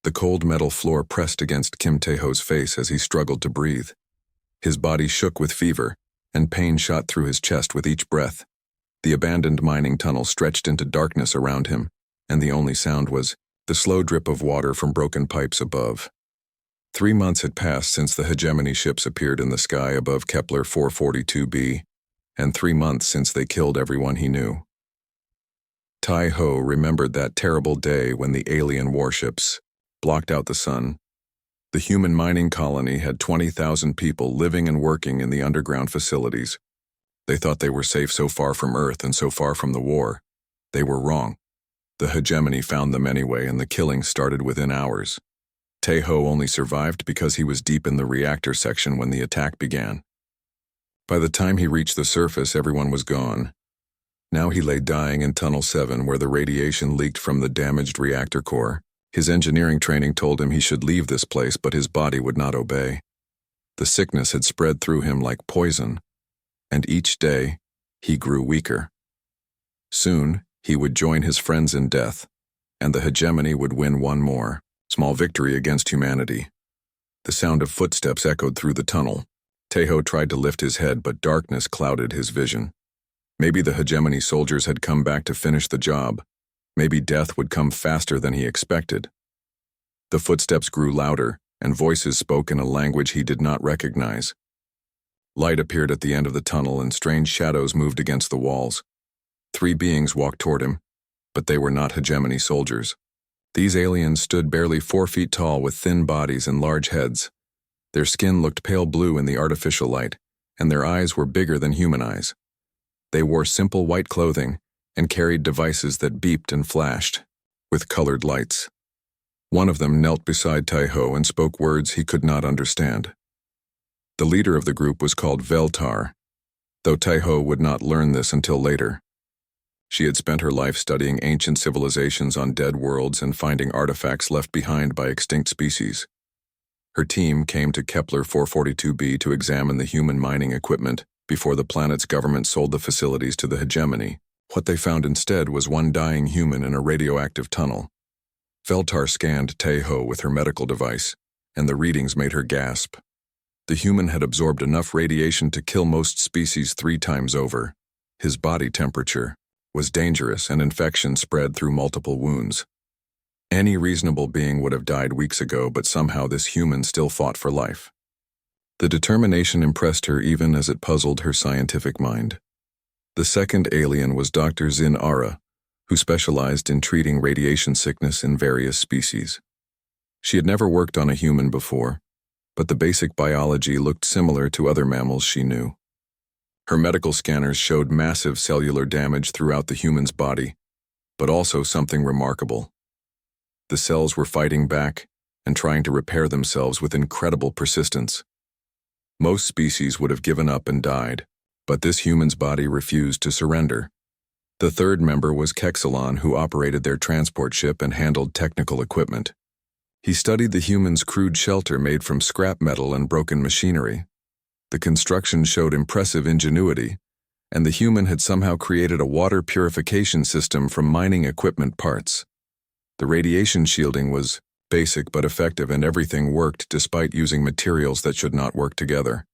The cold metal floor pressed against Kim Tae-ho's face as he struggled to breathe. His body shook with fever, and pain shot through his chest with each breath. The abandoned mining tunnel stretched into darkness around him, and the only sound was the slow drip of water from broken pipes above. 3 months had passed since the hegemony ships appeared in the sky above Kepler 442b, and 3 months since they killed everyone he knew. Tai-ho remembered that terrible day when the alien warships blocked out the sun. The human mining colony had 20,000 people living and working in the underground facilities. They thought they were safe so far from Earth and so far from the war. They were wrong. The hegemony found them anyway, and the killing started within hours. Tai-ho only survived because he was deep in the reactor section when the attack began. By the time he reached the surface, everyone was gone. Now he lay dying in Tunnel 7, where the radiation leaked from the damaged reactor core. His engineering training told him he should leave this place, but his body would not obey. The sickness had spread through him like poison, and each day he grew weaker. Soon he would join his friends in death, and the hegemony would win one more small victory against humanity. The sound of footsteps echoed through the tunnel. Tai-ho tried to lift his head, but darkness clouded his vision. Maybe the hegemony soldiers had come back to finish the job. Maybe death would come faster than he expected. The footsteps grew louder, and voices spoke in a language he did not recognize. Light appeared at the end of the tunnel, and strange shadows moved against the walls. 3 beings walked toward him, but they were not hegemony soldiers. These aliens stood barely 4 feet tall with thin bodies and large heads. Their skin looked pale blue in the artificial light, and their eyes were bigger than human eyes. They wore simple white clothing and carried devices that beeped and flashed with colored lights. One of them knelt beside Tai-ho and spoke words he could not understand. The leader of the group was called Veltar, though Tai-ho would not learn this until later. She had spent her life studying ancient civilizations on dead worlds and finding artifacts left behind by extinct species. Her team came to Kepler 442b to examine the human mining equipment before the planet's government sold the facilities to the hegemony. What they found instead was one dying human in a radioactive tunnel. Veltar scanned Tai-ho with her medical device, and the readings made her gasp. The human had absorbed enough radiation to kill most species 3 times over. His body temperature was dangerous, and infection spread through multiple wounds. Any reasonable being would have died weeks ago, but somehow this human still fought for life. The determination impressed her even as it puzzled her scientific mind. The second alien was Dr. Zin Ara, who specialized in treating radiation sickness in various species. She had never worked on a human before, but the basic biology looked similar to other mammals she knew. Her medical scanners showed massive cellular damage throughout the human's body, but also something remarkable. The cells were fighting back and trying to repair themselves with incredible persistence. Most species would have given up and died, but this human's body refused to surrender. The third member was Kexalon, who operated their transport ship and handled technical equipment. He studied the human's crude shelter made from scrap metal and broken machinery. The construction showed impressive ingenuity, and the human had somehow created a water purification system from mining equipment parts. The radiation shielding was basic but effective, and everything worked despite using materials that should not work together.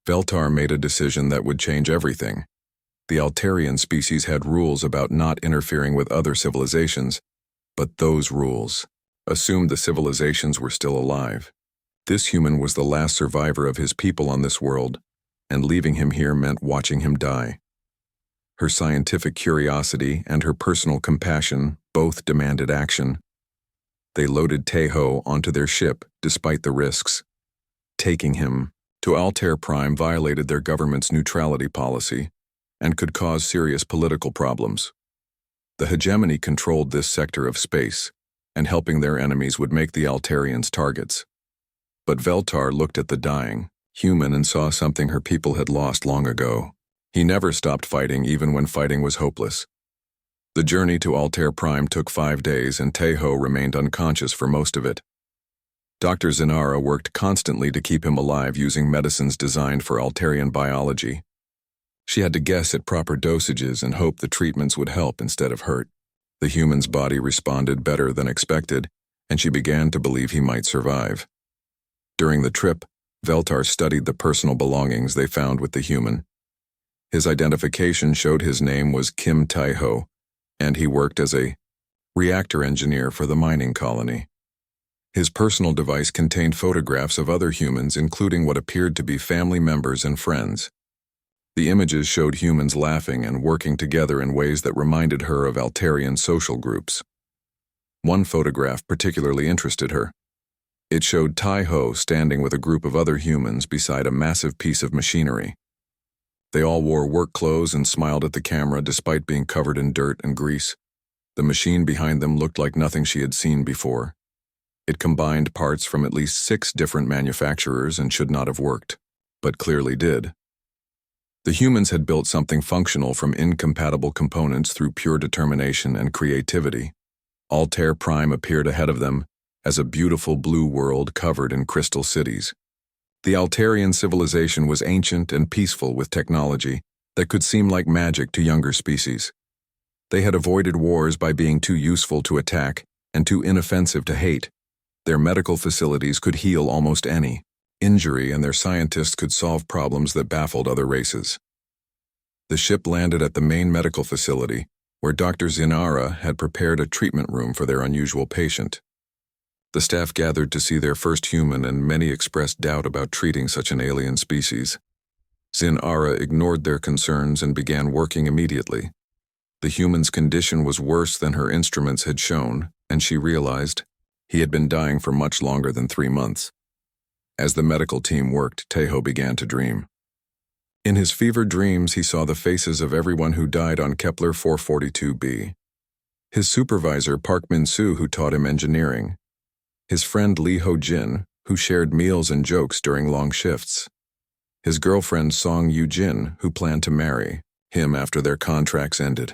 Veltar made a decision that would change everything. The Altarian species had rules about not interfering with other civilizations, but those rules assumed the civilizations were still alive. This human was the last survivor of his people on this world, and leaving him here meant watching him die. Her scientific curiosity and her personal compassion both demanded action. They loaded Tai-ho onto their ship despite the risks. Taking him to Altair Prime violated their government's neutrality policy and could cause serious political problems. The hegemony controlled this sector of space, and helping their enemies would make the Altarians targets. But Veltar looked at the dying human and saw something her people had lost long ago. He never stopped fighting, even when fighting was hopeless. The journey to Altair Prime took 5 days, and Tai-ho remained unconscious for most of it. Dr. Zinara worked constantly to keep him alive using medicines designed for Altarian biology. She had to guess at proper dosages and hope the treatments would help instead of hurt. The human's body responded better than expected, and she began to believe he might survive. During the trip, Veltar studied the personal belongings they found with the human. His identification showed his name was Kim Tai-ho, and he worked as a reactor engineer for the mining colony. His personal device contained photographs of other humans, including what appeared to be family members and friends. The images showed humans laughing and working together in ways that reminded her of Altarian social groups. One photograph particularly interested her. It showed Tai-ho standing with a group of other humans beside a massive piece of machinery. They all wore work clothes and smiled at the camera despite being covered in dirt and grease. The machine behind them looked like nothing she had seen before. It combined parts from at least 6 different manufacturers and should not have worked, but clearly did. The humans had built something functional from incompatible components through pure determination and creativity. Altair Prime appeared ahead of them as a beautiful blue world covered in crystal cities. The Altarian civilization was ancient and peaceful with technology that could seem like magic to younger species. They had avoided wars by being too useful to attack and too inoffensive to hate. Their medical facilities could heal almost any injury, and their scientists could solve problems that baffled other races. The ship landed at the main medical facility, where Dr. Zinara had prepared a treatment room for their unusual patient. The staff gathered to see their first human, and many expressed doubt about treating such an alien species. Zinara ignored their concerns and began working immediately. The human's condition was worse than her instruments had shown, and she realized he had been dying for much longer than 3 months. As the medical team worked, Tai-ho began to dream. In his fevered dreams, he saw the faces of everyone who died on Kepler 442b. His supervisor, Park Min-soo, who taught him engineering. His friend Lee Ho-jin, who shared meals and jokes during long shifts. His girlfriend Song Yu-jin, who planned to marry him after their contracts ended.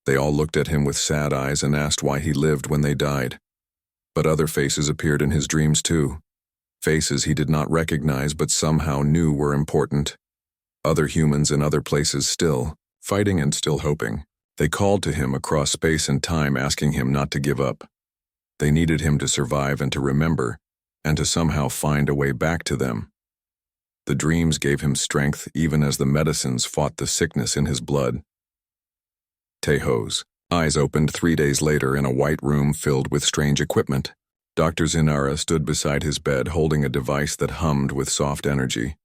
They all looked at him with sad eyes and asked why he lived when they died. But other faces appeared in his dreams too. Faces he did not recognize but somehow knew were important. Other humans in other places still, fighting and still hoping. They called to him across space and time, asking him not to give up. They needed him to survive and to remember, and to somehow find a way back to them. The dreams gave him strength even as the medicines fought the sickness in his blood. Tai-ho's eyes opened 3 days later in a white room filled with strange equipment. Dr. Zinara stood beside his bed holding a device that hummed with soft energy.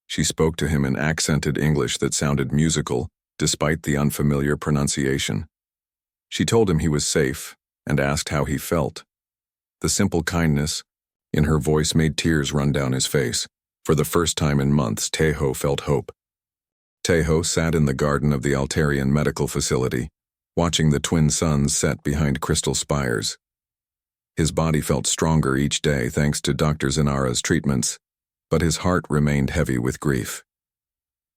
She spoke to him in accented English that sounded musical, despite the unfamiliar pronunciation. She told him he was safe and asked how he felt. The simple kindness in her voice made tears run down his face. For the first time in months, Tai-ho felt hope. Tai-ho sat in the garden of the Altarian medical facility, watching the twin suns set behind crystal spires. His body felt stronger each day thanks to Dr. Zinara's treatments, but his heart remained heavy with grief.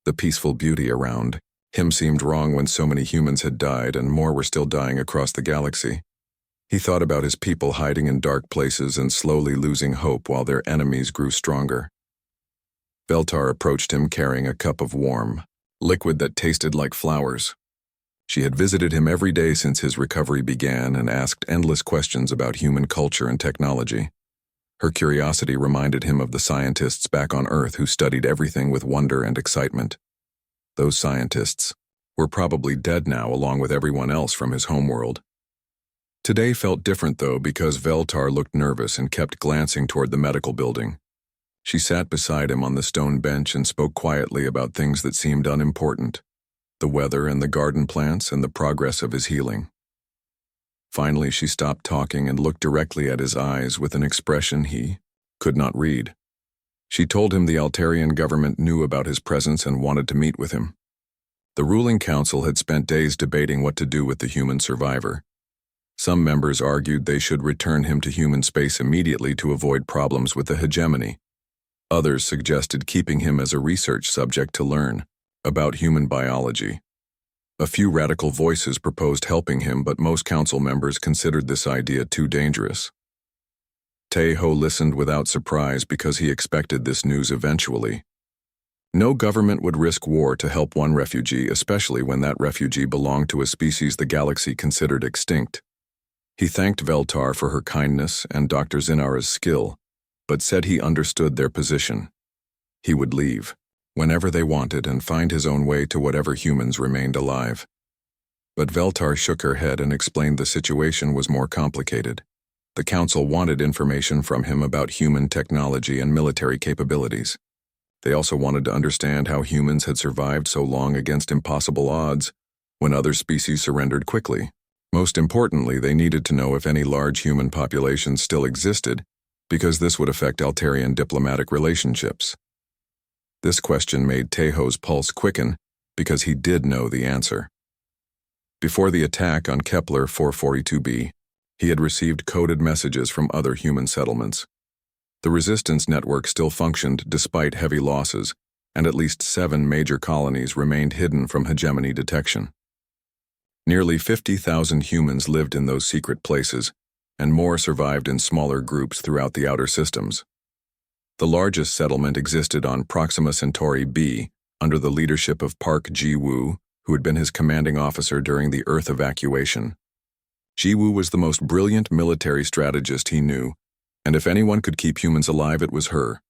The peaceful beauty around him seemed wrong when so many humans had died and more were still dying across the galaxy. He thought about his people hiding in dark places and slowly losing hope while their enemies grew stronger. Veltar approached him carrying a cup of warm liquid that tasted like flowers. She had visited him every day since his recovery began and asked endless questions about human culture and technology. Her curiosity reminded him of the scientists back on Earth who studied everything with wonder and excitement. Those scientists were probably dead now along with everyone else from his homeworld. Today felt different though because Veltar looked nervous and kept glancing toward the medical building. She sat beside him on the stone bench and spoke quietly about things that seemed unimportant, the weather and the garden plants and the progress of his healing. Finally, she stopped talking and looked directly at his eyes with an expression he could not read. She told him the Altarian government knew about his presence and wanted to meet with him. The ruling council had spent days debating what to do with the human survivor. Some members argued they should return him to human space immediately to avoid problems with the hegemony. Others suggested keeping him as a research subject to learn about human biology. A few radical voices proposed helping him, but most council members considered this idea too dangerous. Tai-ho listened without surprise because he expected this news eventually. No government would risk war to help one refugee, especially when that refugee belonged to a species the galaxy considered extinct. He thanked Veltar for her kindness and Dr. Zinara's skill, but said he understood their position. He would leave whenever they wanted and find his own way to whatever humans remained alive. But Veltar shook her head and explained the situation was more complicated. The council wanted information from him about human technology and military capabilities. They also wanted to understand how humans had survived so long against impossible odds when other species surrendered quickly. Most importantly, they needed to know if any large human populations still existed, because this would affect Altarian diplomatic relationships. This question made Teho's pulse quicken, because he did know the answer. Before the attack on Kepler 442b, he had received coded messages from other human settlements. The resistance network still functioned despite heavy losses, and at least 7 major colonies remained hidden from hegemony detection. Nearly 50,000 humans lived in those secret places, and more survived in smaller groups throughout the outer systems. The largest settlement existed on Proxima Centauri B, under the leadership of Park Ji-woo, who had been his commanding officer during the Earth evacuation. Ji-woo was the most brilliant military strategist he knew, and if anyone could keep humans alive, it was her.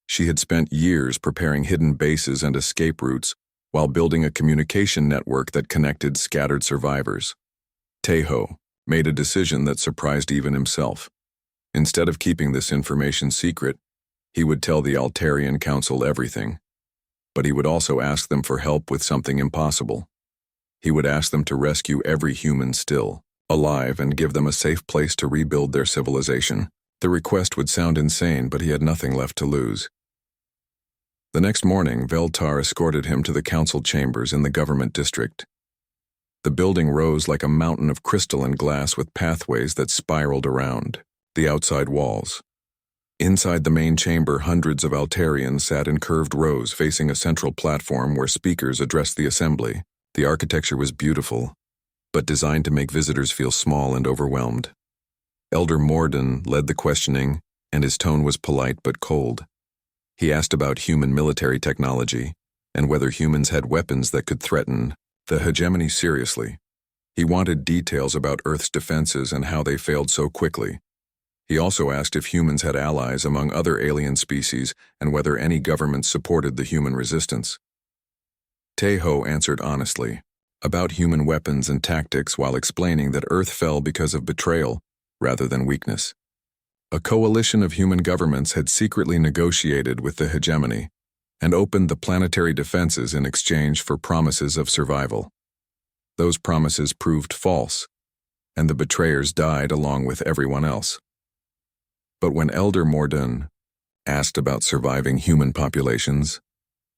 She had spent years preparing hidden bases and escape routes while building a communication network that connected scattered survivors. Teho made a decision that surprised even himself. Instead of keeping this information secret, he would tell the Altarian Council everything. But he would also ask them for help with something impossible. He would ask them to rescue every human still alive and give them a safe place to rebuild their civilization. The request would sound insane, but he had nothing left to lose. The next morning, Veltar escorted him to the council chambers in the government district. The building rose like a mountain of crystal and glass with pathways that spiraled around the outside walls. Inside the main chamber, hundreds of Altarians sat in curved rows facing a central platform where speakers addressed the assembly. The architecture was beautiful, but designed to make visitors feel small and overwhelmed. Elder Morden led the questioning, and his tone was polite but cold. He asked about human military technology and whether humans had weapons that could threaten the hegemony seriously. He wanted details about Earth's defenses and how they failed so quickly. He also asked if humans had allies among other alien species and whether any governments supported the human resistance. Teho answered honestly about human weapons and tactics while explaining that Earth fell because of betrayal rather than weakness. A coalition of human governments had secretly negotiated with the hegemony and opened the planetary defenses in exchange for promises of survival. Those promises proved false, and the betrayers died along with everyone else. But when Elder Morden asked about surviving human populations,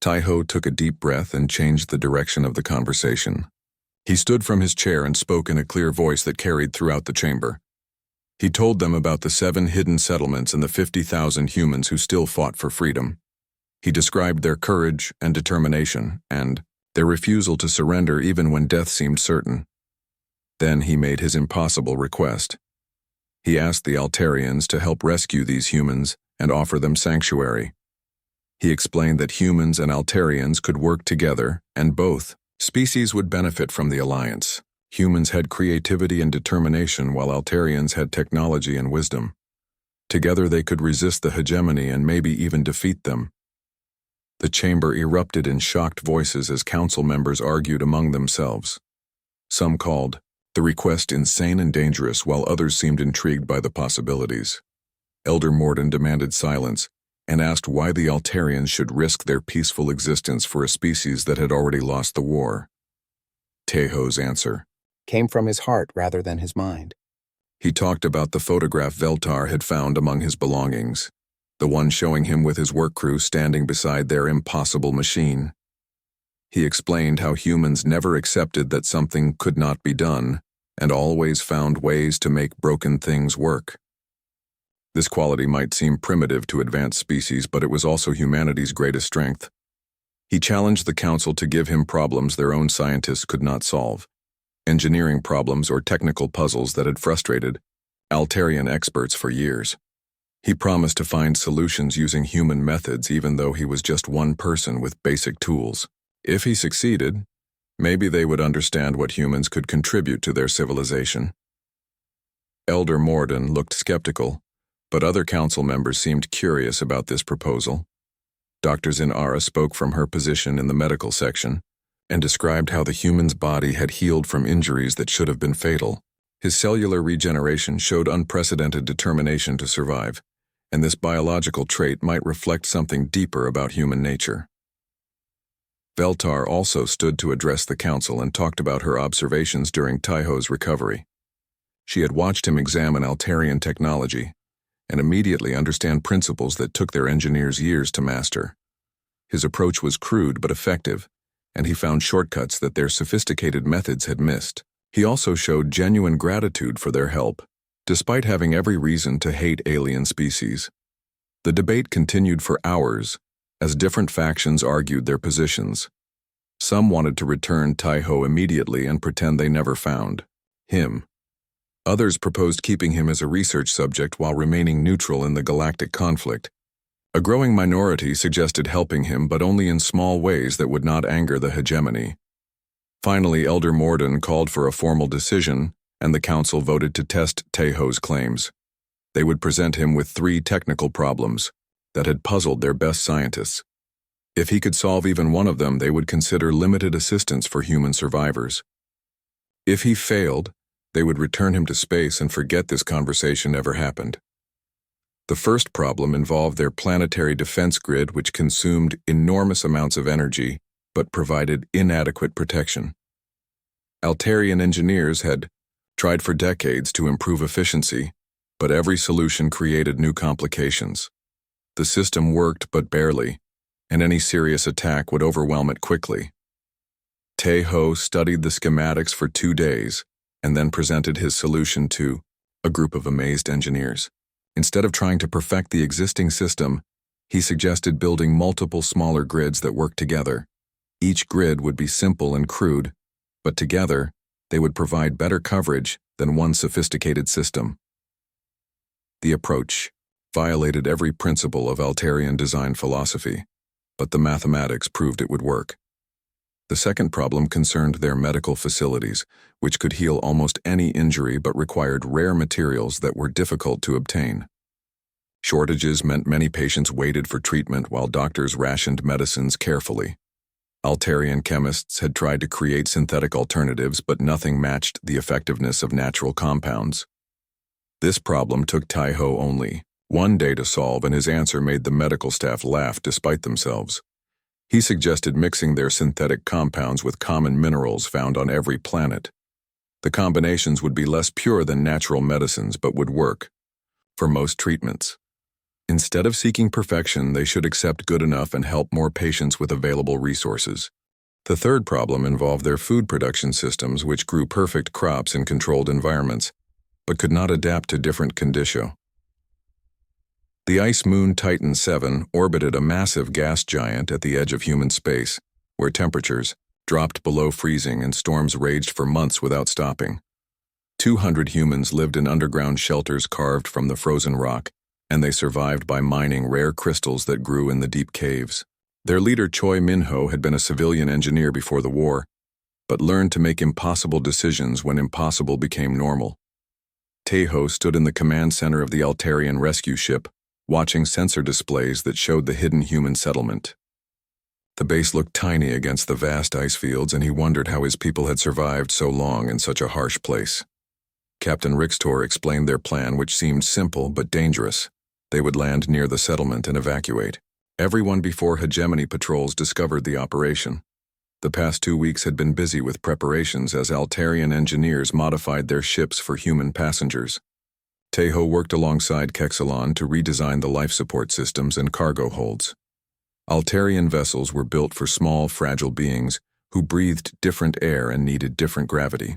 Teho took a deep breath and changed the direction of the conversation. He stood from his chair and spoke in a clear voice that carried throughout the chamber. He told them about the 7 hidden settlements and the 50,000 humans who still fought for freedom. He described their courage and determination, and their refusal to surrender even when death seemed certain. Then he made his impossible request. He asked the Altarians to help rescue these humans and offer them sanctuary. He explained that humans and Altarians could work together, and both species would benefit from the alliance. Humans had creativity and determination, while Altarians had technology and wisdom. Together they could resist the hegemony and maybe even defeat them. The chamber erupted in shocked voices as council members argued among themselves. Some called the request insane and dangerous, while others seemed intrigued by the possibilities. Elder Morden demanded silence and asked why the Altarians should risk their peaceful existence for a species that had already lost the war. Teho's answer came from his heart rather than his mind. He talked about the photograph Veltar had found among his belongings, the one showing him with his work crew standing beside their impossible machine. He explained how humans never accepted that something could not be done and always found ways to make broken things work. This quality might seem primitive to advanced species, but it was also humanity's greatest strength. He challenged the council to give him problems their own scientists could not solve, engineering problems or technical puzzles that had frustrated Altarian experts for years. He promised to find solutions using human methods even though he was just one person with basic tools. If he succeeded, maybe they would understand what humans could contribute to their civilization. Elder Morden looked skeptical, but other council members seemed curious about this proposal. Dr. Zinara spoke from her position in the medical section and described how the human's body had healed from injuries that should have been fatal. His cellular regeneration showed unprecedented determination to survive, and this biological trait might reflect something deeper about human nature. Veltar also stood to address the council and talked about her observations during Taiho's recovery. She had watched him examine Altarian technology and immediately understand principles that took their engineers years to master. His approach was crude but effective, and he found shortcuts that their sophisticated methods had missed. He also showed genuine gratitude for their help, despite having every reason to hate alien species. The debate continued for hours, as different factions argued their positions. Some wanted to return Taiho immediately and pretend they never found him. Others proposed keeping him as a research subject while remaining neutral in the galactic conflict. A growing minority suggested helping him, but only in small ways that would not anger the hegemony. Finally, Elder Morden called for a formal decision, and the council voted to test Taiho's claims. They would present him with 3 technical problems that had puzzled their best scientists. If he could solve even one of them, they would consider limited assistance for human survivors. If he failed, they would return him to space and forget this conversation ever happened. The first problem involved their planetary defense grid, which consumed enormous amounts of energy but provided inadequate protection. Altarian engineers had tried for decades to improve efficiency, but every solution created new complications. The system worked but barely, and any serious attack would overwhelm it quickly. Taiho studied the schematics for 2 days and then presented his solution to a group of amazed engineers. Instead of trying to perfect the existing system, he suggested building multiple smaller grids that worked together. Each grid would be simple and crude, but together, they would provide better coverage than one sophisticated system. The approach violated every principle of Altarian design philosophy, but the mathematics proved it would work. The second problem concerned their medical facilities, which could heal almost any injury but required rare materials that were difficult to obtain. Shortages meant many patients waited for treatment while doctors rationed medicines carefully. Altarian chemists had tried to create synthetic alternatives, but nothing matched the effectiveness of natural compounds. This problem took Taiho only 1 day to solve, and his answer made the medical staff laugh despite themselves. He suggested mixing their synthetic compounds with common minerals found on every planet. The combinations would be less pure than natural medicines, but would work for most treatments. Instead of seeking perfection, they should accept good enough and help more patients with available resources. The third problem involved their food production systems, which grew perfect crops in controlled environments, but could not adapt to different conditions. The ice moon Titan 7 orbited a massive gas giant at the edge of human space, where temperatures dropped below freezing and storms raged for months without stopping. 200 humans lived in underground shelters carved from the frozen rock, and they survived by mining rare crystals that grew in the deep caves. Their leader Choi Minho had been a civilian engineer before the war, but learned to make impossible decisions when impossible became normal. Taiho stood in the command center of the Altarian rescue ship, watching sensor displays that showed the hidden human settlement. The base looked tiny against the vast ice fields, and he wondered how his people had survived so long in such a harsh place. Captain Rixtor explained their plan, which seemed simple but dangerous. They would land near the settlement and evacuate. Everyone before hegemony patrols discovered the operation. The past 2 weeks had been busy with preparations as Altarian engineers modified their ships for human passengers. Taiho worked alongside Kexalon to redesign the life support systems and cargo holds. Altarian vessels were built for small, fragile beings who breathed different air and needed different gravity.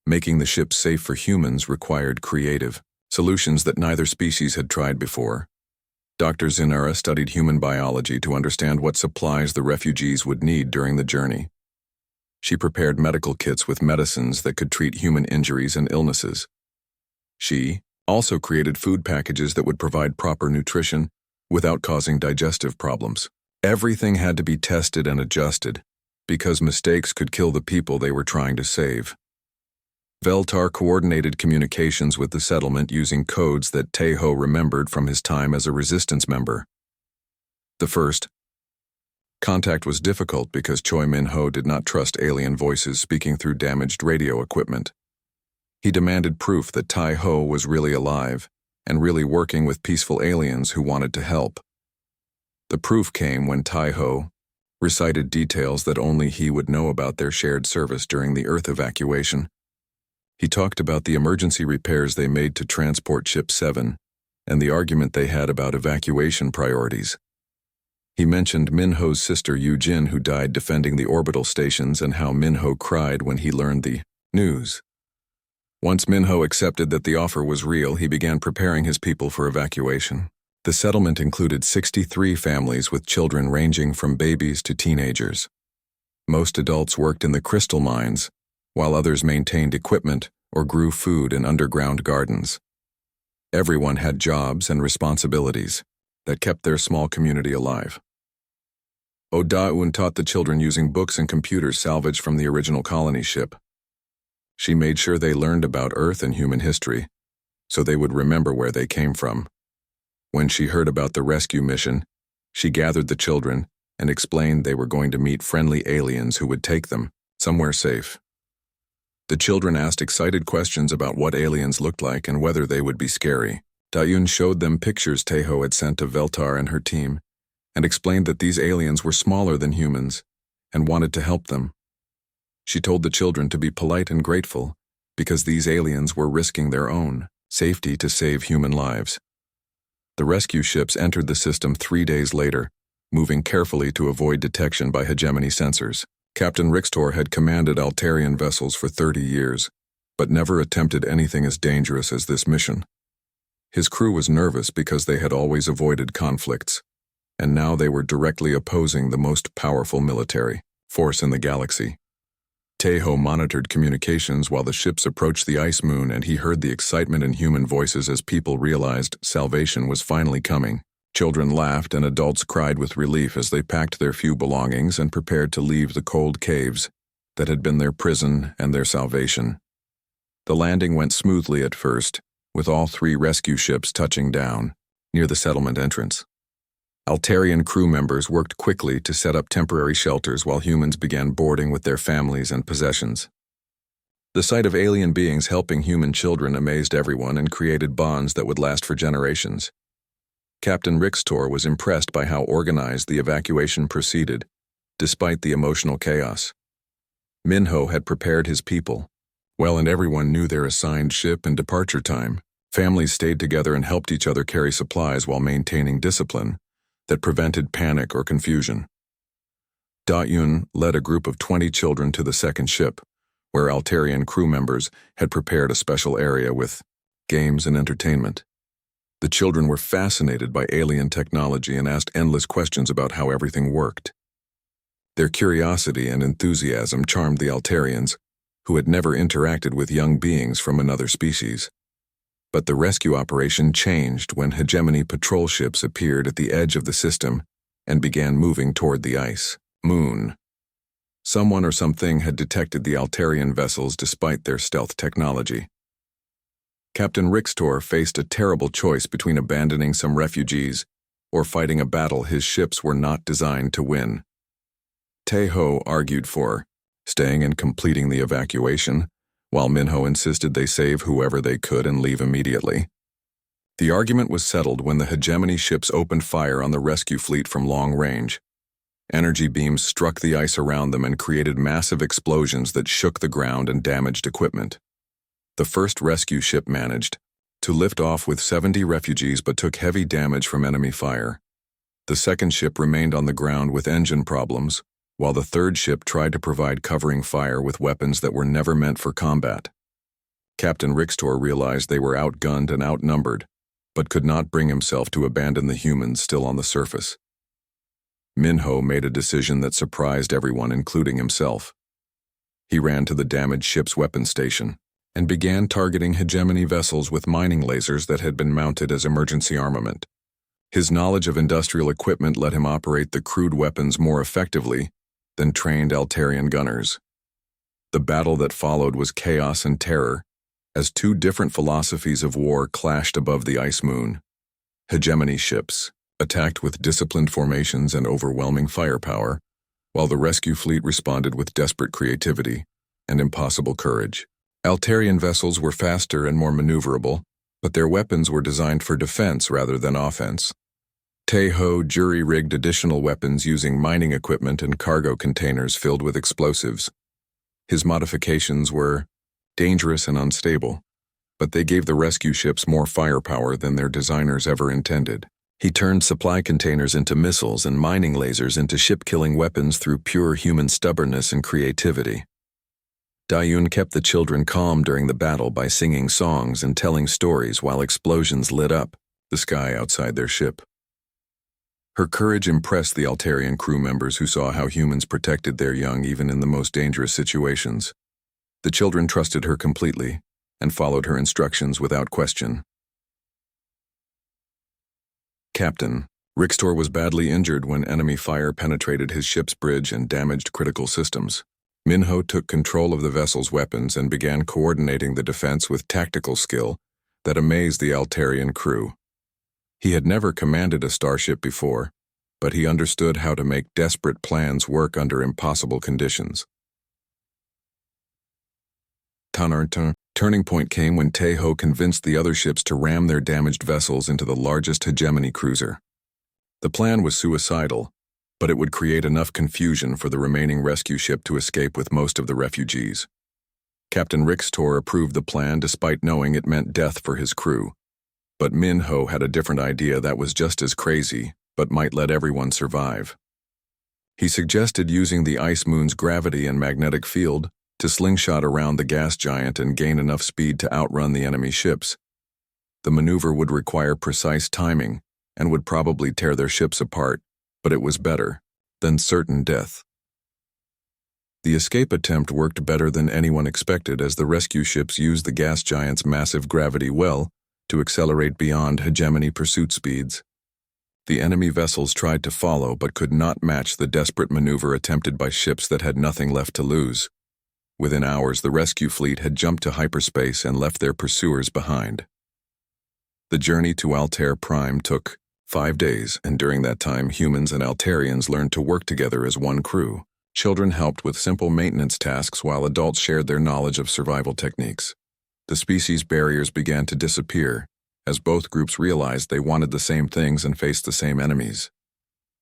Making the ships safe for humans required creative solutions that neither species had tried before. Dr. Zinara studied human biology to understand what supplies the refugees would need during the journey. She prepared medical kits with medicines that could treat human injuries and illnesses. She also created food packages that would provide proper nutrition without causing digestive problems. Everything had to be tested and adjusted, because mistakes could kill the people they were trying to save. Veltar coordinated communications with the settlement using codes that Tae-ho remembered from his time as a resistance member. The first contact was difficult because Choi Min-ho did not trust alien voices speaking through damaged radio equipment. He demanded proof that Tai-ho was really alive and really working with peaceful aliens who wanted to help. The proof came when Tai-ho recited details that only he would know about their shared service during the Earth evacuation. He talked about the emergency repairs they made to transport Ship 7 and the argument they had about evacuation priorities. He mentioned Min-ho's sister Yu-jin, who died defending the orbital stations, and how Min-ho cried when he learned the news. Once Min-ho accepted that the offer was real, he began preparing his people for evacuation. The settlement included 63 families with children ranging from babies to teenagers. Most adults worked in the crystal mines, while others maintained equipment or grew food in underground gardens. Everyone had jobs and responsibilities that kept their small community alive. Oh Da-eun taught the children using books and computers salvaged from the original colony ship. She made sure they learned about Earth and human history, so they would remember where they came from. When she heard about the rescue mission, she gathered the children and explained they were going to meet friendly aliens who would take them somewhere safe. The children asked excited questions about what aliens looked like and whether they would be scary. Da-eun showed them pictures Tae-ho had sent to Veltar and her team, and explained that these aliens were smaller than humans and wanted to help them. She told the children to be polite and grateful because these aliens were risking their own safety to save human lives. The rescue ships entered the system 3 days later, moving carefully to avoid detection by hegemony sensors. Captain Rixtor had commanded Altarian vessels for 30 years, but never attempted anything as dangerous as this mission. His crew was nervous because they had always avoided conflicts, and now they were directly opposing the most powerful military force in the galaxy. Tae-ho monitored communications while the ships approached the ice moon, and he heard the excitement in human voices as people realized salvation was finally coming. Children laughed and adults cried with relief as they packed their few belongings and prepared to leave the cold caves that had been their prison and their salvation. The landing went smoothly at first, with all 3 rescue ships touching down near the settlement entrance. Altarian crew members worked quickly to set up temporary shelters while humans began boarding with their families and possessions. The sight of alien beings helping human children amazed everyone and created bonds that would last for generations. Captain Rixtor was impressed by how organized the evacuation proceeded, despite the emotional chaos. Min-ho had prepared his people well, and everyone knew their assigned ship and departure time. Families stayed together and helped each other carry supplies while maintaining discipline that prevented panic or confusion. Da-eun led a group of 20 children to the second ship, where Altarian crew members had prepared a special area with games and entertainment. The children were fascinated by alien technology and asked endless questions about how everything worked. Their curiosity and enthusiasm charmed the Altarians, who had never interacted with young beings from another species. But the rescue operation changed when hegemony patrol ships appeared at the edge of the system and began moving toward the ice moon. Someone or something had detected the Altarian vessels despite their stealth technology. Captain Rixtor faced a terrible choice between abandoning some refugees or fighting a battle his ships were not designed to win. Tae-ho argued for staying and completing the evacuation, while Min-ho insisted they save whoever they could and leave immediately. The argument was settled when the hegemony ships opened fire on the rescue fleet from long range. Energy beams struck the ice around them and created massive explosions that shook the ground and damaged equipment. The first rescue ship managed to lift off with 70 refugees but took heavy damage from enemy fire. The second ship remained on the ground with engine problems, while the third ship tried to provide covering fire with weapons that were never meant for combat. Captain Rixtor realized they were outgunned and outnumbered, but could not bring himself to abandon the humans still on the surface. Min-ho made a decision that surprised everyone, including himself. He ran to the damaged ship's weapons station and began targeting hegemony vessels with mining lasers that had been mounted as emergency armament. His knowledge of industrial equipment let him operate the crude weapons more effectively than trained Altarian gunners. The battle that followed was chaos and terror, as two different philosophies of war clashed above the ice moon. Hegemony ships attacked with disciplined formations and overwhelming firepower, while the rescue fleet responded with desperate creativity and impossible courage. Altarian vessels were faster and more maneuverable, but their weapons were designed for defense rather than offense. Tae-ho jury-rigged additional weapons using mining equipment and cargo containers filled with explosives. His modifications were dangerous and unstable, but they gave the rescue ships more firepower than their designers ever intended. He turned supply containers into missiles and mining lasers into ship-killing weapons through pure human stubbornness and creativity. Dayun kept the children calm during the battle by singing songs and telling stories while explosions lit up the sky outside their ship. Her courage impressed the Altarian crew members who saw how humans protected their young even in the most dangerous situations. The children trusted her completely and followed her instructions without question. Captain Rixtor was badly injured when enemy fire penetrated his ship's bridge and damaged critical systems. Minho took control of the vessel's weapons and began coordinating the defense with tactical skill that amazed the Altarian crew. He had never commanded a starship before, but he understood how to make desperate plans work under impossible conditions. Turning point came when Tae-ho convinced the other ships to ram their damaged vessels into the largest hegemony cruiser. The plan was suicidal, but it would create enough confusion for the remaining rescue ship to escape with most of the refugees. Captain Rixtor approved the plan despite knowing it meant death for his crew. But Minho had a different idea that was just as crazy, but might let everyone survive. He suggested using the ice moon's gravity and magnetic field to slingshot around the gas giant and gain enough speed to outrun the enemy ships. The maneuver would require precise timing and would probably tear their ships apart, but it was better than certain death. The escape attempt worked better than anyone expected as the rescue ships used the gas giant's massive gravity well to accelerate beyond hegemony pursuit speeds. The enemy vessels tried to follow but could not match the desperate maneuver attempted by ships that had nothing left to lose. Within hours, the rescue fleet had jumped to hyperspace and left their pursuers behind. The journey to Altair Prime took 5 days, and during that time, humans and Altarians learned to work together as one crew. Children helped with simple maintenance tasks while adults shared their knowledge of survival techniques. The species barriers began to disappear, as both groups realized they wanted the same things and faced the same enemies.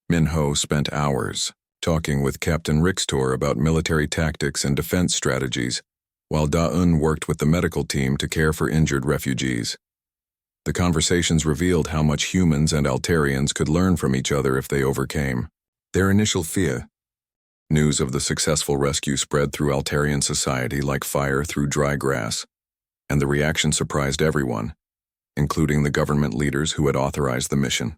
Minho spent hours talking with Captain Rixtor about military tactics and defense strategies, while Da-un worked with the medical team to care for injured refugees. The conversations revealed how much humans and Altarians could learn from each other if they overcame their initial fear. News of the successful rescue spread through Altarian society like fire through dry grass, and the reaction surprised everyone, including the government leaders who had authorized the mission.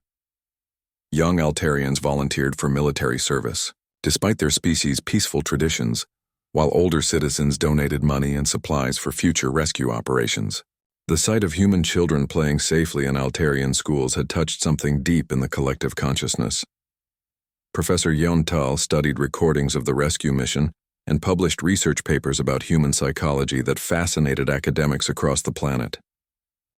Young Altarians volunteered for military service, despite their species' peaceful traditions, while older citizens donated money and supplies for future rescue operations. The sight of human children playing safely in Altarian schools had touched something deep in the collective consciousness. Professor Yeon-tal studied recordings of the rescue mission and published research papers about human psychology that fascinated academics across the planet.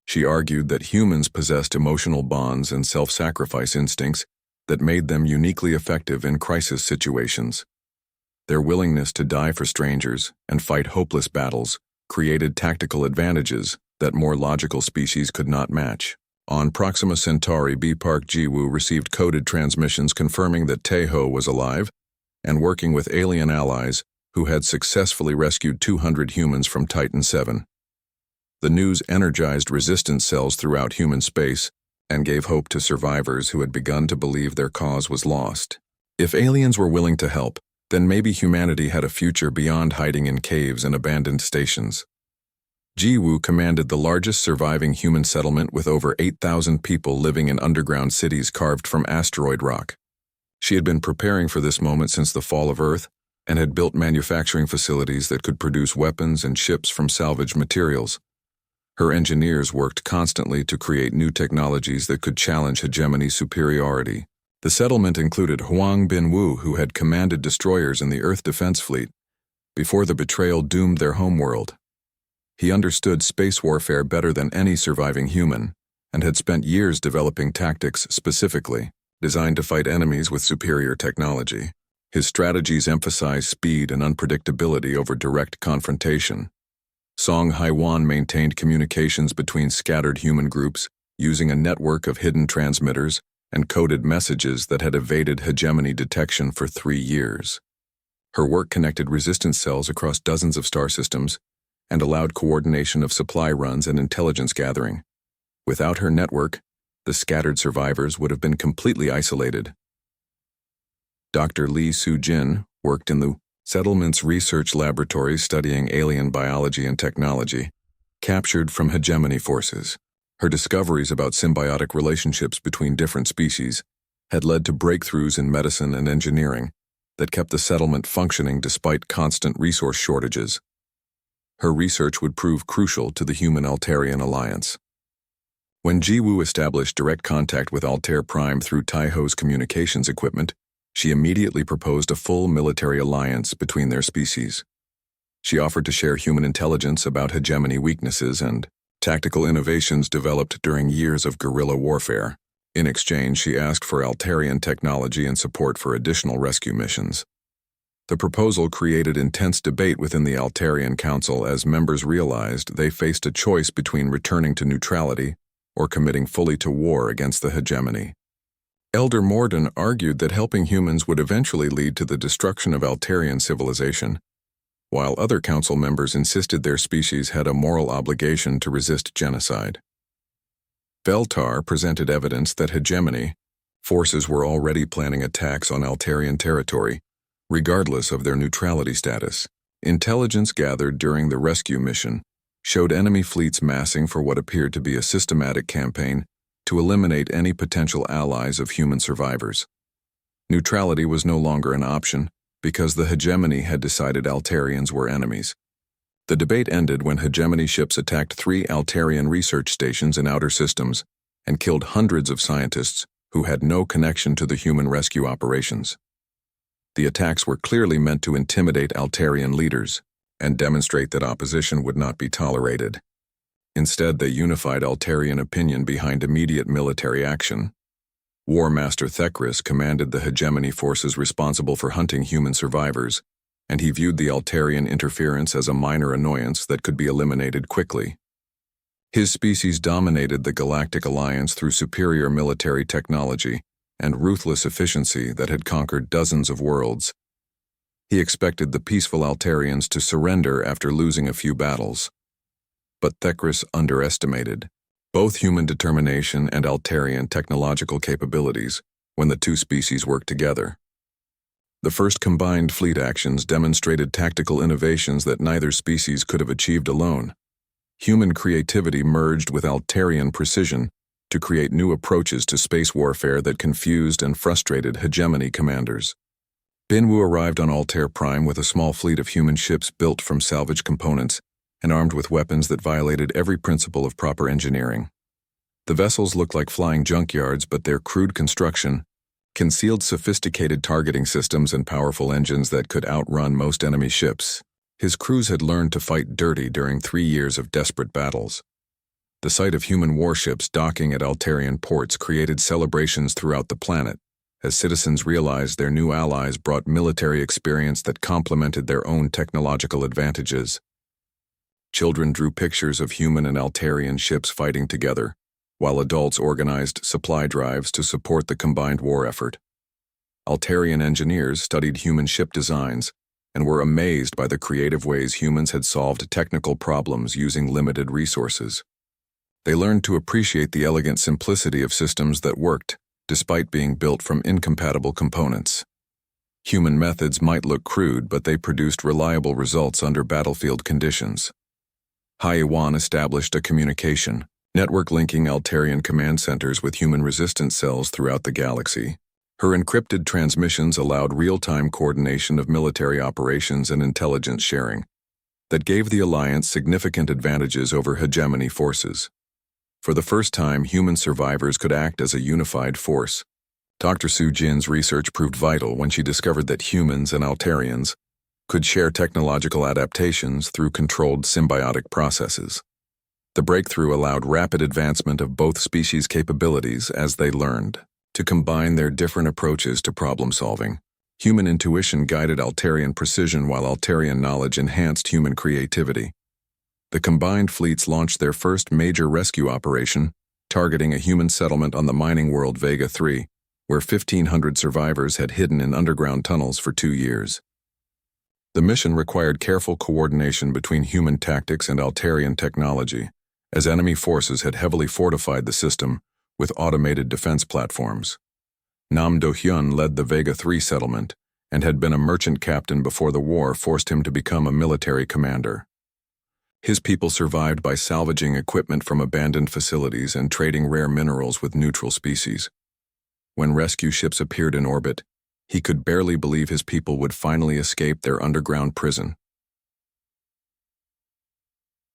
She argued that humans possessed emotional bonds and self-sacrifice instincts that made them uniquely effective in crisis situations. Their willingness to die for strangers and fight hopeless battles created tactical advantages that more logical species could not match. On Proxima Centauri B, Park Ji-woo received coded transmissions confirming that Tae-ho was alive and working with alien allies who had successfully rescued 200 humans from Titan 7. The news energized resistance cells throughout human space and gave hope to survivors who had begun to believe their cause was lost. If aliens were willing to help, then maybe humanity had a future beyond hiding in caves and abandoned stations. Ji-woo commanded the largest surviving human settlement with over 8,000 people living in underground cities carved from asteroid rock. She had been preparing for this moment since the fall of Earth and had built manufacturing facilities that could produce weapons and ships from salvaged materials. Her engineers worked constantly to create new technologies that could challenge hegemony's superiority. The settlement included Huang Bin-woo, who had commanded destroyers in the Earth Defense Fleet, before the betrayal doomed their homeworld. He understood space warfare better than any surviving human, and had spent years developing tactics specifically designed to fight enemies with superior technology. His strategies emphasized speed and unpredictability over direct confrontation. Song Haiwan maintained communications between scattered human groups using a network of hidden transmitters and coded messages that had evaded hegemony detection for 3 years. Her work connected resistance cells across dozens of star systems and allowed coordination of supply runs and intelligence gathering. Without her network, the scattered survivors would have been completely isolated. Dr. Lee Soo-jin worked in the Settlement's research laboratory studying alien biology and technology, captured from hegemony forces. Her discoveries about symbiotic relationships between different species had led to breakthroughs in medicine and engineering that kept the settlement functioning despite constant resource shortages. Her research would prove crucial to the Human-Altarian alliance. When Ji-woo established direct contact with Altair Prime through Taiho's communications equipment, she immediately proposed a full military alliance between their species. She offered to share human intelligence about hegemony weaknesses and tactical innovations developed during years of guerrilla warfare. In exchange, she asked for Altarian technology and support for additional rescue missions. The proposal created intense debate within the Altarian Council as members realized they faced a choice between returning to neutrality or committing fully to war against the hegemony. Elder Morden argued that helping humans would eventually lead to the destruction of Altarian civilization, while other council members insisted their species had a moral obligation to resist genocide. Veltar presented evidence that hegemony forces were already planning attacks on Altarian territory, regardless of their neutrality status. Intelligence gathered during the rescue mission showed enemy fleets massing for what appeared to be a systematic campaign to eliminate any potential allies of human survivors. Neutrality was no longer an option because the hegemony had decided Altarians were enemies. The debate ended when hegemony ships attacked 3 Altarian research stations in outer systems and killed hundreds of scientists who had no connection to the human rescue operations. The attacks were clearly meant to intimidate Altarian leaders and demonstrate that opposition would not be tolerated. Instead, they unified Altarian opinion behind immediate military action. War Master Thekris commanded the hegemony forces responsible for hunting human survivors, and he viewed the Altarian interference as a minor annoyance that could be eliminated quickly. His species dominated the Galactic Alliance through superior military technology and ruthless efficiency that had conquered dozens of worlds. He expected the peaceful Altarians to surrender after losing a few battles. But Thekris underestimated both human determination and Altarian technological capabilities when the two species worked together. The first combined fleet actions demonstrated tactical innovations that neither species could have achieved alone. Human creativity merged with Altarian precision to create new approaches to space warfare that confused and frustrated hegemony commanders. Binwoo arrived on Altair Prime with a small fleet of human ships built from salvage components and armed with weapons that violated every principle of proper engineering. The vessels looked like flying junkyards, but their crude construction concealed sophisticated targeting systems and powerful engines that could outrun most enemy ships. His crews had learned to fight dirty during 3 years of desperate battles. The sight of human warships docking at Altarian ports created celebrations throughout the planet, as citizens realized their new allies brought military experience that complemented their own technological advantages. Children drew pictures of human and Altarian ships fighting together, while adults organized supply drives to support the combined war effort. Altarian engineers studied human ship designs and were amazed by the creative ways humans had solved technical problems using limited resources. They learned to appreciate the elegant simplicity of systems that worked, despite being built from incompatible components. Human methods might look crude, but they produced reliable results under battlefield conditions. Haiwan established a communication network linking Altarian command centers with human resistance cells throughout the galaxy. Her encrypted transmissions allowed real-time coordination of military operations and intelligence sharing that gave the Alliance significant advantages over hegemony forces. For the first time, human survivors could act as a unified force. Dr. Soo-jin's research proved vital when she discovered that humans and Altarians could share technological adaptations through controlled symbiotic processes. The breakthrough allowed rapid advancement of both species' capabilities as they learned to combine their different approaches to problem-solving. Human intuition guided Altarian precision while Altarian knowledge enhanced human creativity. The combined fleets launched their first major rescue operation, targeting a human settlement on the mining world Vega 3, where 1,500 survivors had hidden in underground tunnels for 2 years. The mission required careful coordination between human tactics and Altarian technology, as enemy forces had heavily fortified the system with automated defense platforms. Nam Do-hyun led the Vega 3 settlement and had been a merchant captain before the war forced him to become a military commander. His people survived by salvaging equipment from abandoned facilities and trading rare minerals with neutral species. When rescue ships appeared in orbit, he could barely believe his people would finally escape their underground prison.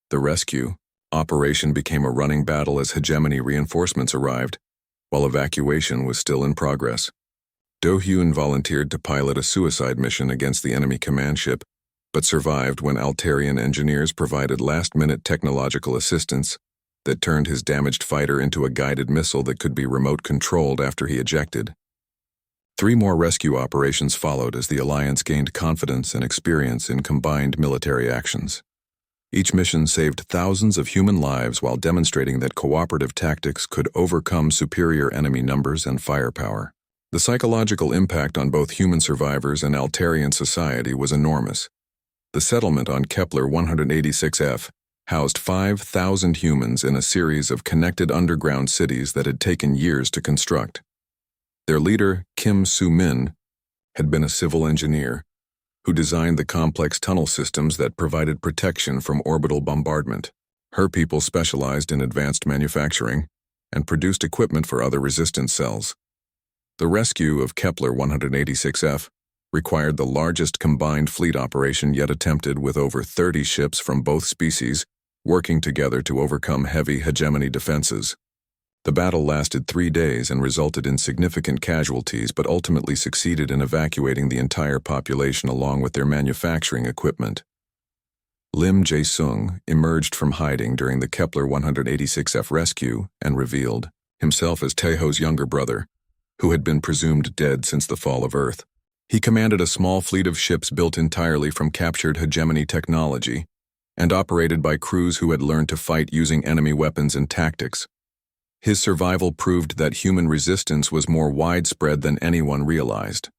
The rescue operation became a running battle as hegemony reinforcements arrived, while evacuation was still in progress. Do-hyun volunteered to pilot a suicide mission against the enemy command ship, but survived when Altarian engineers provided last-minute technological assistance that turned his damaged fighter into a guided missile that could be remote-controlled after he ejected. 3 more rescue operations followed as the Alliance gained confidence and experience in combined military actions. Each mission saved thousands of human lives while demonstrating that cooperative tactics could overcome superior enemy numbers and firepower. The psychological impact on both human survivors and Altarian society was enormous. The settlement on Kepler 186f housed 5,000 humans in a series of connected underground cities that had taken years to construct. Their leader, Kim Soo-min, had been a civil engineer who designed the complex tunnel systems that provided protection from orbital bombardment. Her people specialized in advanced manufacturing and produced equipment for other resistance cells. The rescue of Kepler 186f required the largest combined fleet operation yet attempted, with over 30 ships from both species working together to overcome heavy hegemony defenses. The battle lasted 3 days and resulted in significant casualties, but ultimately succeeded in evacuating the entire population along with their manufacturing equipment. Lim Jae-sung emerged from hiding during the Kepler 186f rescue and revealed himself as Taeho's younger brother, who had been presumed dead since the fall of Earth. He commanded a small fleet of ships built entirely from captured hegemony technology and operated by crews who had learned to fight using enemy weapons and tactics. His survival proved that human resistance was more widespread than anyone realized.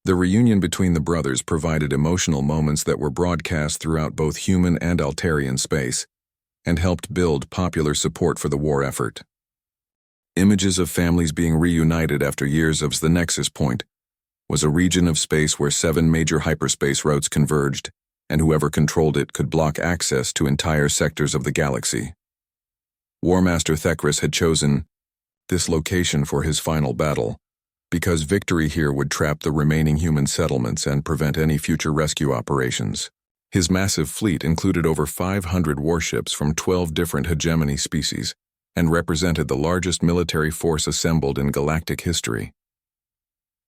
The reunion between the brothers provided emotional moments that were broadcast throughout both human and Altarian space, and helped build popular support for the war effort. Images of families being reunited after years of the Nexus Point was a region of space where 7 major hyperspace routes converged, and whoever controlled it could block access to entire sectors of the galaxy. War Master Thekris had chosen this location for his final battle, because victory here would trap the remaining human settlements and prevent any future rescue operations. His massive fleet included over 500 warships from 12 different hegemony species, and represented the largest military force assembled in galactic history.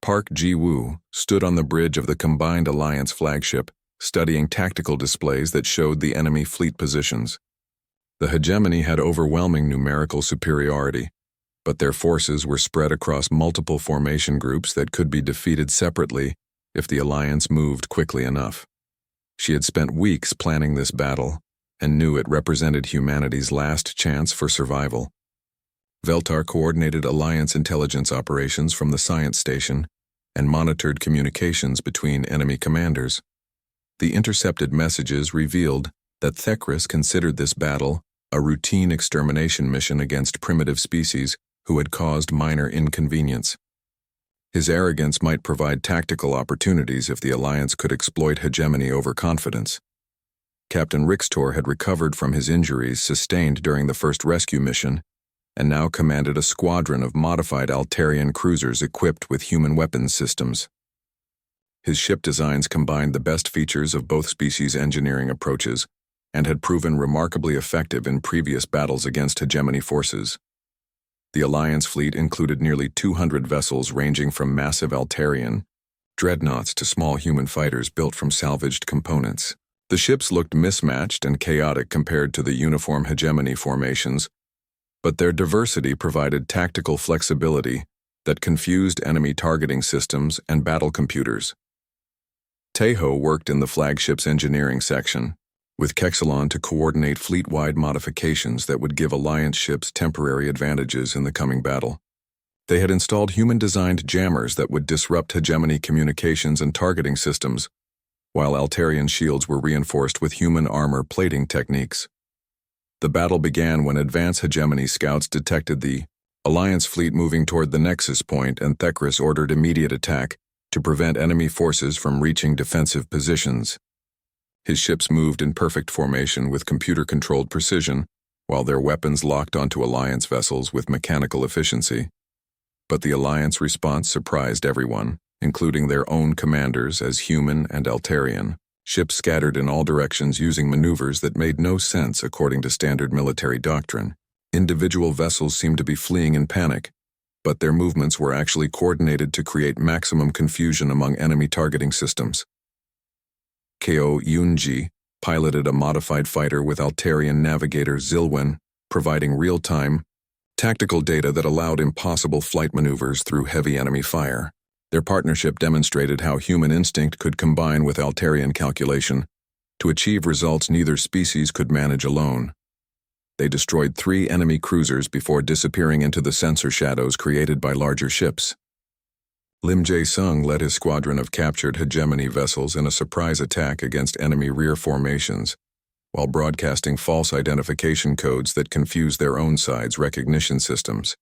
Park Ji-woo stood on the bridge of the combined Alliance flagship, studying tactical displays that showed the enemy fleet positions. The hegemony had overwhelming numerical superiority, but their forces were spread across multiple formation groups that could be defeated separately if the Alliance moved quickly enough. She had spent weeks planning this battle and knew it represented humanity's last chance for survival. Veltar coordinated Alliance intelligence operations from the science station and monitored communications between enemy commanders. The intercepted messages revealed that Thekris considered this battle a routine extermination mission against primitive species who had caused minor inconvenience. His arrogance might provide tactical opportunities if the Alliance could exploit hegemony overconfidence. Captain Rixtor had recovered from his injuries sustained during the first rescue mission, and now commanded a squadron of modified Altarian cruisers equipped with human weapons systems. His ship designs combined the best features of both species' engineering approaches and had proven remarkably effective in previous battles against hegemony forces. The Alliance fleet included nearly 200 vessels ranging from massive Altarian dreadnoughts to small human fighters built from salvaged components. The ships looked mismatched and chaotic compared to the uniform hegemony formations, but their diversity provided tactical flexibility that confused enemy targeting systems and battle computers. Tejo worked in the flagship's engineering section, with Kexalon to coordinate fleet-wide modifications that would give Alliance ships temporary advantages in the coming battle. They had installed human-designed jammers that would disrupt hegemony communications and targeting systems, while Altarian shields were reinforced with human armor plating techniques. The battle began when advanced hegemony scouts detected the Alliance fleet moving toward the Nexus Point, and Thekris ordered immediate attack to prevent enemy forces from reaching defensive positions. His ships moved in perfect formation with computer-controlled precision, while their weapons locked onto Alliance vessels with mechanical efficiency. But the Alliance response surprised everyone, including their own commanders as human and Altarian. Ships scattered in all directions using maneuvers that made no sense according to standard military doctrine. Individual vessels seemed to be fleeing in panic, but their movements were actually coordinated to create maximum confusion among enemy targeting systems. Ko Yunji piloted a modified fighter with Altarian navigator Zilwen, providing real-time, tactical data that allowed impossible flight maneuvers through heavy enemy fire. Their partnership demonstrated how human instinct could combine with Altarian calculation to achieve results neither species could manage alone. They destroyed 3 enemy cruisers before disappearing into the sensor shadows created by larger ships. Lim Jae-sung led his squadron of captured hegemony vessels in a surprise attack against enemy rear formations, while broadcasting false identification codes that confused their own side's recognition systems.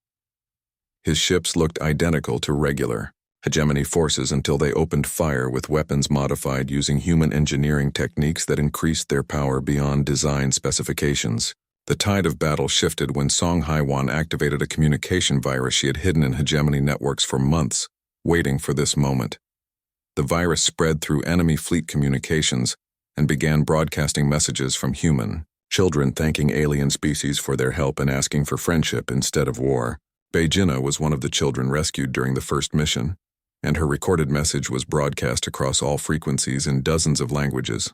His ships looked identical to regular hegemony forces until they opened fire with weapons modified using human engineering techniques that increased their power beyond design specifications. The tide of battle shifted when Song Haiwan activated a communication virus she had hidden in hegemony networks for months, waiting for this moment. The virus spread through enemy fleet communications and began broadcasting messages from human children thanking alien species for their help and asking for friendship instead of war. Beijina was one of the children rescued during the first mission, and her recorded message was broadcast across all frequencies in dozens of languages.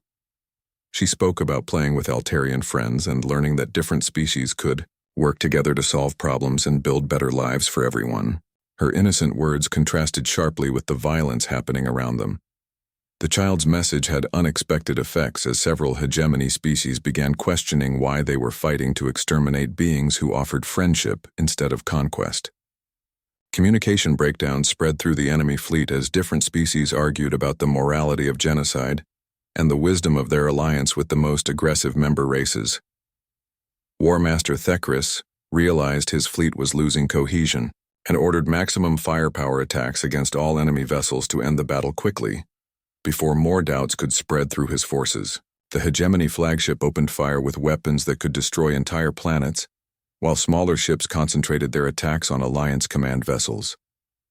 She spoke about playing with Altarian friends and learning that different species could work together to solve problems and build better lives for everyone. Her innocent words contrasted sharply with the violence happening around them. The child's message had unexpected effects as several hegemony species began questioning why they were fighting to exterminate beings who offered friendship instead of conquest. Communication breakdowns spread through the enemy fleet as different species argued about the morality of genocide and the wisdom of their alliance with the most aggressive member races. War Master Thekris realized his fleet was losing cohesion and ordered maximum firepower attacks against all enemy vessels to end the battle quickly, before more doubts could spread through his forces. The hegemony flagship opened fire with weapons that could destroy entire planets, while smaller ships concentrated their attacks on Alliance command vessels.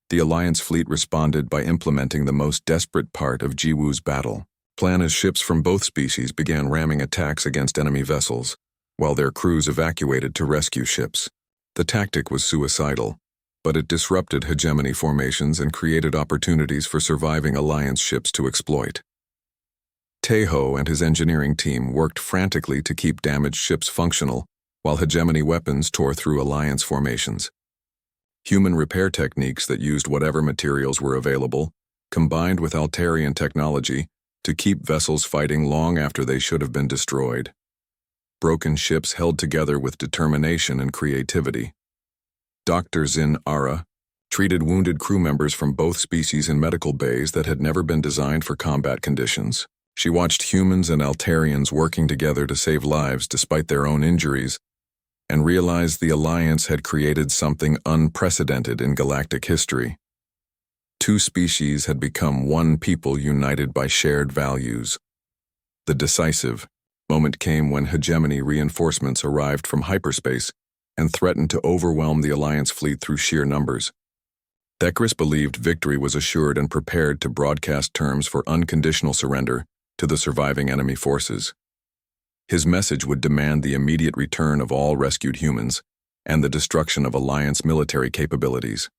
The Alliance fleet responded by implementing the most desperate part of Jiwoo's battle plan as ships from both species began ramming attacks against enemy vessels, while their crews evacuated to rescue ships. The tactic was suicidal, but it disrupted hegemony formations and created opportunities for surviving Alliance ships to exploit. Tejo and his engineering team worked frantically to keep damaged ships functional, while hegemony weapons tore through Alliance formations. Human repair techniques that used whatever materials were available, combined with Altarian technology, to keep vessels fighting long after they should have been destroyed. Broken ships held together with determination and creativity. Dr. Zin Ara treated wounded crew members from both species in medical bays that had never been designed for combat conditions. She watched humans and Altarians working together to save lives despite their own injuries, and realized the Alliance had created something unprecedented in galactic history. 2 species had become one people united by shared values. The decisive moment came when hegemony reinforcements arrived from hyperspace and threatened to overwhelm the Alliance fleet through sheer numbers. Thekris believed victory was assured and prepared to broadcast terms for unconditional surrender to the surviving enemy forces. His message would demand the immediate return of all rescued humans and the destruction of Alliance military capabilities.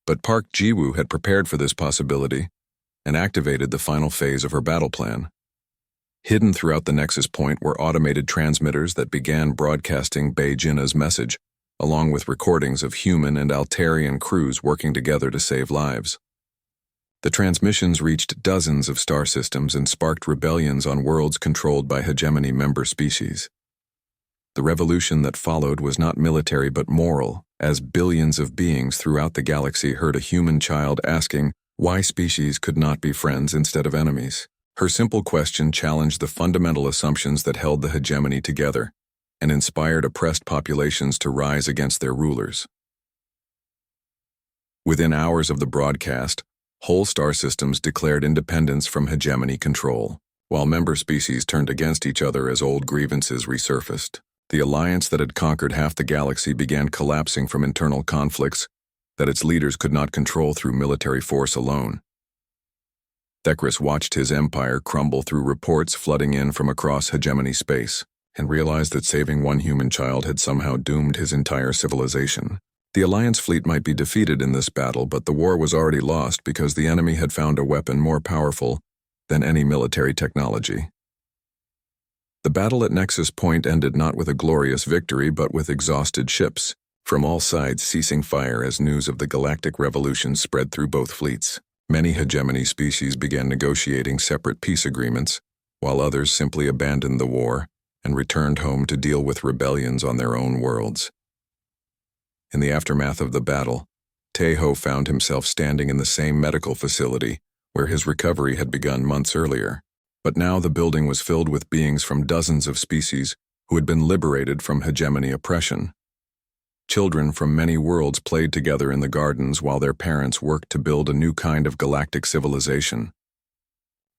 But Park Jiwoo had prepared for this possibility and activated the final phase of her battle plan. Hidden throughout the nexus point were automated transmitters that began broadcasting Beijina's message, along with recordings of human and Altarian crews working together to save lives. The transmissions reached dozens of star systems and sparked rebellions on worlds controlled by hegemony member species. The revolution that followed was not military but moral, as billions of beings throughout the galaxy heard a human child asking why species could not be friends instead of enemies. Her simple question challenged the fundamental assumptions that held the hegemony together and inspired oppressed populations to rise against their rulers. Within hours of the broadcast, whole star systems declared independence from hegemony control, while member species turned against each other as old grievances resurfaced. The alliance that had conquered half the galaxy began collapsing from internal conflicts that its leaders could not control through military force alone. Thecris watched his empire crumble through reports flooding in from across hegemony space, and realized that saving one human child had somehow doomed his entire civilization. The Alliance fleet might be defeated in this battle, but the war was already lost because the enemy had found a weapon more powerful than any military technology. The battle at Nexus Point ended not with a glorious victory, but with exhausted ships, from all sides ceasing fire as news of the Galactic Revolution spread through both fleets. Many hegemony species began negotiating separate peace agreements, while others simply abandoned the war and returned home to deal with rebellions on their own worlds. In the aftermath of the battle, Tejo found himself standing in the same medical facility where his recovery had begun months earlier. But now the building was filled with beings from dozens of species who had been liberated from hegemony oppression. Children from many worlds played together in the gardens while their parents worked to build a new kind of galactic civilization.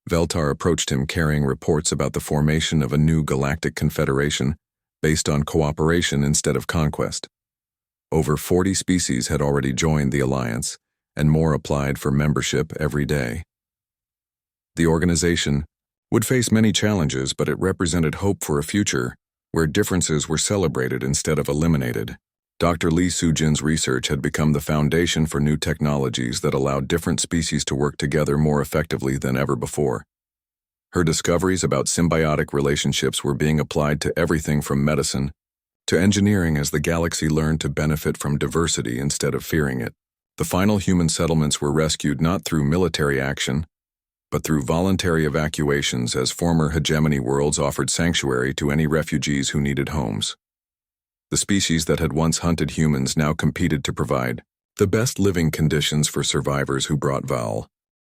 Veltar approached him carrying reports about the formation of a new galactic confederation based on cooperation instead of conquest. Over 40 species had already joined the alliance, and more applied for membership every day. The organization would face many challenges, but it represented hope for a future where differences were celebrated instead of eliminated. Dr. Li Sujin's research had become the foundation for new technologies that allowed different species to work together more effectively than ever before. Her discoveries about symbiotic relationships were being applied to everything from medicine to engineering as the galaxy learned to benefit from diversity instead of fearing it. The final human settlements were rescued not through military action, but through voluntary evacuations as former hegemony worlds offered sanctuary to any refugees who needed homes. The species that had once hunted humans now competed to provide the best living conditions for survivors who brought Val.